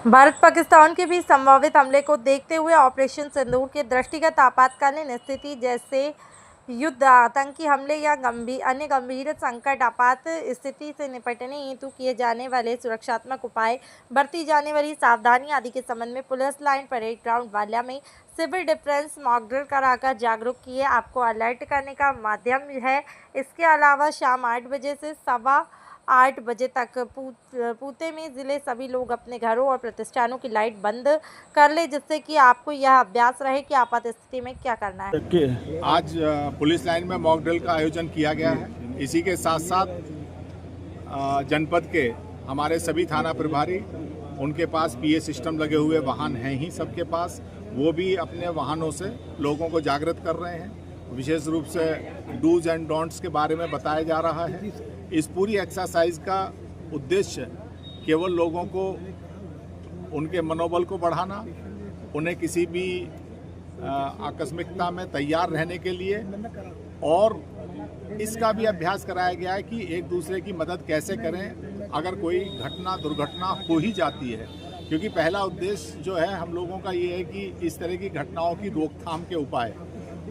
भारत पाकिस्तान के बीच संभावित हमले को देखते हुए ऑपरेशन सिंदूर के दृष्टिगत आपातकालीन स्थिति जैसे युद्ध, आतंकी हमले या अन्य गंभीर संकट आपात स्थिति से निपटने हेतु किए जाने वाले सुरक्षात्मक उपाय, बरती जाने वाली सावधानी आदि के संबंध में पुलिस लाइन परेड ग्राउंड वाल्या में सिविल डिफेंस मॉक ड्रिल कराकर जागरूक किए आपको अलर्ट करने का माध्यम है। इसके अलावा शाम 8 बजे से सवा 8 बजे तक पूते में ज़िले सभी लोग अपने घरों और प्रतिष्ठानों की लाइट बंद कर ले, जिससे कि आपको यह अभ्यास रहे कि आपात स्थिति में क्या करना है। आज पुलिस लाइन में मॉक ड्रिल का आयोजन किया गया है। इसी के साथ साथ जनपद के हमारे सभी थाना प्रभारी, उनके पास पीए सिस्टम लगे हुए वाहन हैं ही सबके पास, वो भी अपने वाहनों से लोगों को जागृत कर रहे हैं। विशेष रूप से डूज एंड डोंट्स के बारे में बताया जा रहा है। इस पूरी एक्सरसाइज का उद्देश्य केवल लोगों को उनके मनोबल को बढ़ाना, उन्हें किसी भी आकस्मिकता में तैयार रहने के लिए, और इसका भी अभ्यास कराया गया है कि एक दूसरे की मदद कैसे करें अगर कोई दुर्घटना हो ही जाती है। क्योंकि पहला उद्देश्य जो है हम लोगों का ये है कि इस तरह की घटनाओं की रोकथाम के उपाय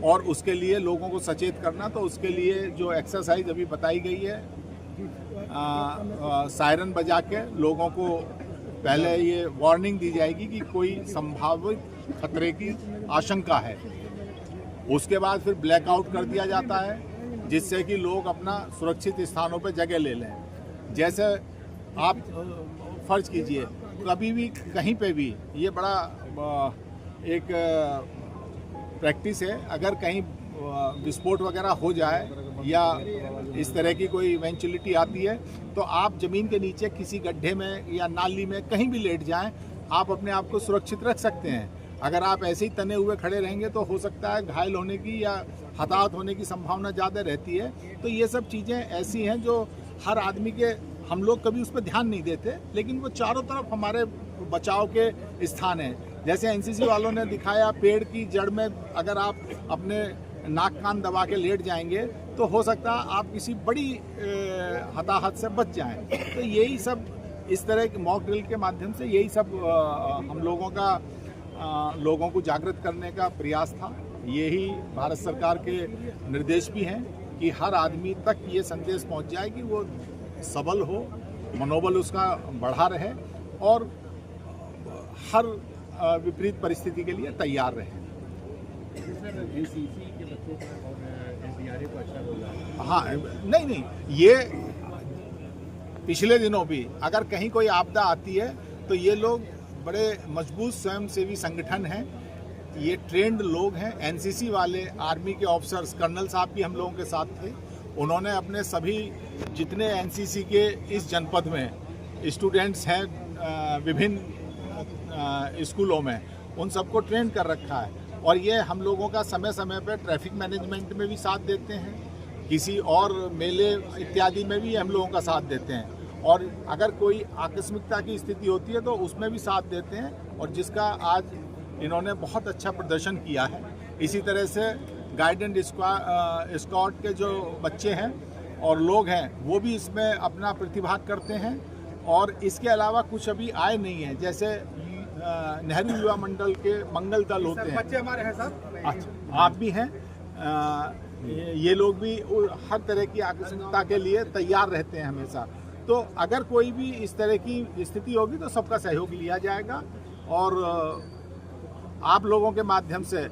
और उसके लिए लोगों को सचेत करना। तो उसके लिए जो एक्सरसाइज अभी बताई गई है, सायरन बजा के लोगों को पहले ये वार्निंग दी जाएगी कि कोई संभावित खतरे की आशंका है। उसके बाद फिर ब्लैकआउट कर दिया जाता है, जिससे कि लोग अपना सुरक्षित स्थानों पर जगह ले लें। जैसे आप फर्ज कीजिए, कभी भी कहीं पे भी, ये बड़ा एक प्रैक्टिस है, अगर कहीं विस्फोट वगैरह हो जाए या इस तरह की कोई इवेंचुअलिटी आती है, तो आप ज़मीन के नीचे किसी गड्ढे में या नाली में कहीं भी लेट जाएं, आप अपने आप को सुरक्षित रख सकते हैं। अगर आप ऐसे ही तने हुए खड़े रहेंगे तो हो सकता है घायल होने की या हताहत होने की संभावना ज़्यादा रहती है। तो ये सब चीज़ें ऐसी हैं जो हर आदमी के, हम लोग कभी उस पर ध्यान नहीं देते, लेकिन वो चारों तरफ हमारे बचाव के स्थान हैं। जैसे एनसीसी वालों ने दिखाया, पेड़ की जड़ में अगर आप अपने नाक कान दबा के लेट जाएंगे तो हो सकता है आप किसी बड़ी हताहत से बच जाएं। तो यही सब इस तरह के मॉक ड्रिल के माध्यम से यही सब हम लोगों का लोगों को जागृत करने का प्रयास था। यही भारत सरकार के निर्देश भी हैं कि हर आदमी तक ये संदेश पहुंच जाए कि वो सबल हो, मनोबल उसका बढ़ा रहे और हर विपरीत परिस्थिति के लिए तैयार रहे। हाँ, नहीं, ये पिछले दिनों भी अगर कहीं कोई आपदा आती है तो ये लोग बड़े मजबूत स्वयंसेवी संगठन हैं। ये ट्रेंड लोग हैं। एनसीसी वाले, आर्मी के ऑफिसर्स, कर्नल साहब भी हम लोगों के साथ थे। उन्होंने अपने सभी जितने एनसीसी के इस जनपद में स्टूडेंट्स हैं विभिन्न स्कूलों में, उन सबको ट्रेन कर रखा है। और ये हम लोगों का समय समय पर ट्रैफिक मैनेजमेंट में भी साथ देते हैं, किसी और मेले इत्यादि में भी हम लोगों का साथ देते हैं, और अगर कोई आकस्मिकता की स्थिति होती है तो उसमें भी साथ देते हैं, और जिसका आज इन्होंने बहुत अच्छा प्रदर्शन किया है। इसी तरह से गाइड एंड स्कॉट के जो बच्चे हैं और लोग हैं वो भी इसमें अपना प्रतिभाग करते हैं। और इसके अलावा कुछ अभी आए नहीं हैं, जैसे नेहरू युवा मंडल के मंगल दल होते हैं, बच्चे हमारे हैं सर। अच्छा, आप भी हैं। ये लोग भी हर तरह की आकस्मिकता के लिए तैयार रहते हैं हमेशा। तो अगर कोई भी इस तरह की स्थिति होगी तो सबका सहयोग लिया जाएगा। और आप लोगों के माध्यम से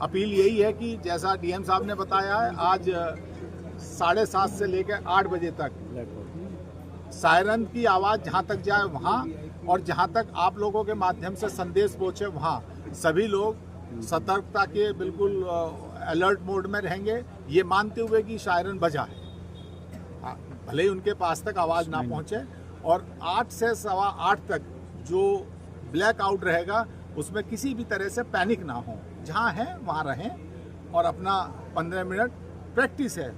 अपील यही है कि जैसा डीएम साहब ने बताया है, आज 7:30 से लेकर 8 बजे तक सायरन की आवाज़ जहाँ तक जाए वहाँ, और जहाँ तक आप लोगों के माध्यम से संदेश पहुँचे वहाँ सभी लोग सतर्कता के बिल्कुल अलर्ट मोड में रहेंगे, ये मानते हुए कि सायरन बजा है, भले ही उनके पास तक आवाज़ ना पहुँचे। और 8 से सवा 8 तक जो ब्लैक आउट रहेगा उसमें किसी भी तरह से पैनिक ना हो, जहाँ हैं वहाँ रहें और अपना 15 मिनट प्रैक्टिस है,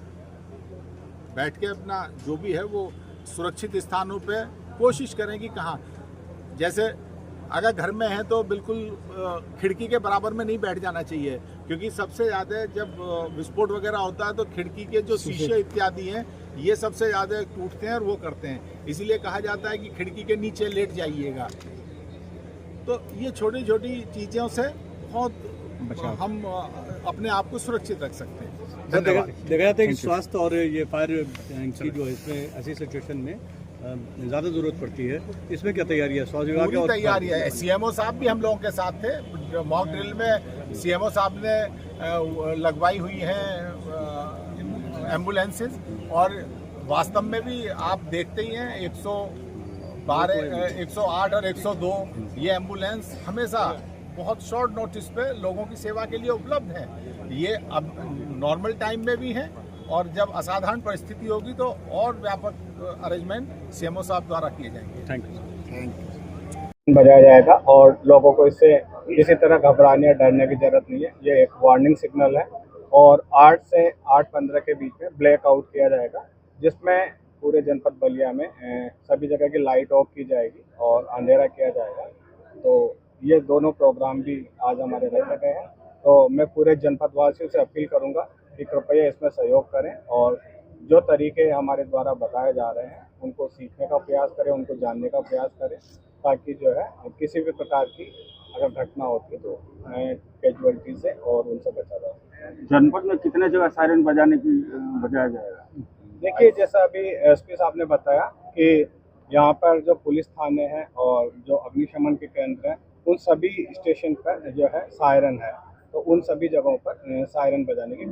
बैठ के अपना जो भी है वो सुरक्षित स्थानों पे कोशिश करें कि कहाँ, जैसे अगर घर में है तो बिल्कुल खिड़की के बराबर में नहीं बैठ जाना चाहिए, क्योंकि सबसे ज़्यादा जब विस्फोट वगैरह होता है तो खिड़की के जो शीशे इत्यादि हैं ये सबसे ज़्यादा टूटते हैं और वो करते हैं। इसीलिए कहा जाता है कि खिड़की के नीचे लेट जाइएगा। तो ये छोटी छोटी चीज़ों से बहुत हम अपने आप को सुरक्षित रख सकते हैं। देखा धन्यवाद। देखा जाता है कि स्वास्थ्य और ये फायर की जो है इसमें ऐसी सिचुएशन में ज़्यादा ज़रूरत पड़ती है, इसमें क्या तैयारी है स्वास्थ्य विभाग की? पूरी और तैयारी है। सीएमओ साहब भी हम लोगों के साथ थे। मॉक ड्रिल में सीएमओ साहब ने लगवाई हुई हैं एम्बुलेंसेज, और वास्तव में भी आप देखते ही हैं 112, 108 और 102 ये एम्बुलेंस हमेशा बहुत शॉर्ट नोटिस पे लोगों की सेवा के लिए उपलब्ध है। ये अब नॉर्मल टाइम में भी है, और जब असाधारण परिस्थिति होगी तो और व्यापक अरेंजमेंट सीएमओ साहब द्वारा किए जाएंगे। Thank you. बजाया जाएगा और लोगों को इससे किसी तरह घबराने या डरने की जरूरत नहीं है। ये एक वार्निंग सिग्नल है और 8 से 8:15 के बीच में ब्लैकआउट किया जाएगा, जिसमें पूरे जनपद बलिया में सभी जगह की लाइट ऑफ की जाएगी और अंधेरा किया जाएगा। तो ये दोनों प्रोग्राम भी आज हमारे रखे गए हैं। तो मैं पूरे जनपद वासियों से अपील करूंगा कि कृपया इसमें सहयोग करें और जो तरीके हमारे द्वारा बताए जा रहे हैं उनको सीखने का प्रयास करें, उनको जानने का प्रयास करें, ताकि जो है किसी भी प्रकार की अगर घटना होती है तो कैजुअलिटी से और उनसे बचा जाए। जनपद में कितने जगह सायरन बजाया जाएगा? देखिए, जैसा अभी एसपी साहब ने बताया कि यहाँ पर जो पुलिस थाने हैं और जो अग्निशमन के केंद्र हैं उन सभी स्टेशन पर जो है सायरन है, तो उन सभी जगहों पर सायरन बजाने की